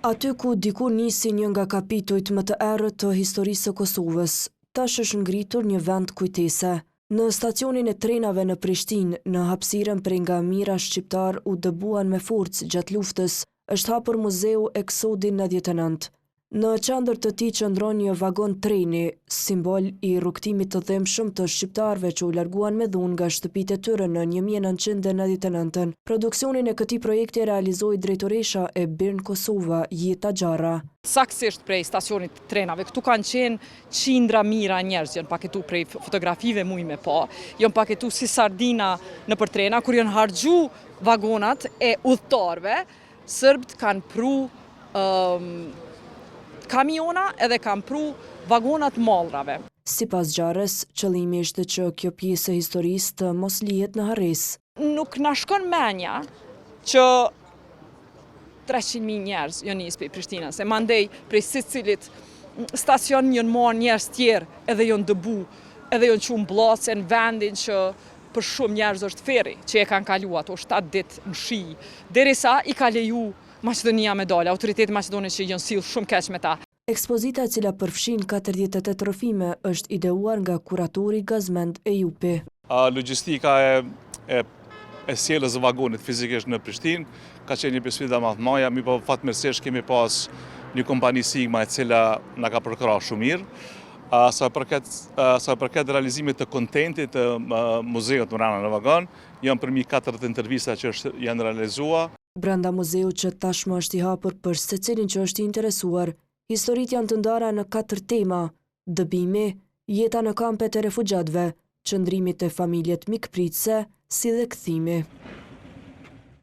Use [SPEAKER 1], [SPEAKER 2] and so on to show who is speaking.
[SPEAKER 1] Aty ku dikur nisi një nga kapitujt më të errët të historisë së Kosovës, tash është ngritur një vend kujtese. Në stacionin e trenave në Prishtinë, në hapësirën prej nga mijëra shqiptar u dëbuan me forcë gjatë luftës, është hapur muzeu Eksodi 99. Në qendër të tij qëndron një vagon treni, simbol i rrugtimit të dëmshëm të shqiptarëve që u larguan me dhunë nga shtëpitë e tyre në 1999. Produksionin e këtij projekti realizoi drejtoresha e Birn Kosova, Jeta Xharra.
[SPEAKER 2] Saktësisht prej stacionit të trenave, këtu kanë qenë qindra mijëra njerëz, janë paketu prej fotografive muj me pa, janë paketu si sardina në për trena, kur janë harxhu vagonat e udhëtarëve, sërbët kanë pru kamiona edhe kanë pru vagonat mallrave.
[SPEAKER 1] Sipas Xharrës, qëllimi ishte që kjo pjesë e historisë të mos lihet në harresë.
[SPEAKER 2] Nuk na shkon menja që 300.000 njerëz janë nisë prej Prishtinës, e mandej prej secilit stacion janë marrë njerëz tjerë edhe janë dëbu, edhe janë qunë bllacë në vendin që për shumë njerëz është ferri, që e kanë kaluar ato 7 ditë në shi, derisa i ka leju Maqedonia me dalë, autoritetet maqedone që janë sill shumë keq me ta.
[SPEAKER 1] Ekspozita e cila përfshin 48 trofime është ideuar nga kuratori Gazmend Ejupi.
[SPEAKER 3] Logjistika e sjelljes së vagonit fizikisht në Prishtinë ka qenë një sfida më e madhe, mi po fatmirësisht kemi pas një kompani Sigma e cila na ka përkrahur shumë mirë. Sa përket realizimit të kontentit të muzeut Mrana në vagon, janë përmi 4 intervista që janë realizuar.
[SPEAKER 1] Brenda muzeut që tashmë është i hapur për secilin që është i interesuar, historitë janë të ndara në 4 tema: dëbimi, jeta në kampet e refugjatëve, çndrimit e familjet mikpritëse, si dhe kthimi.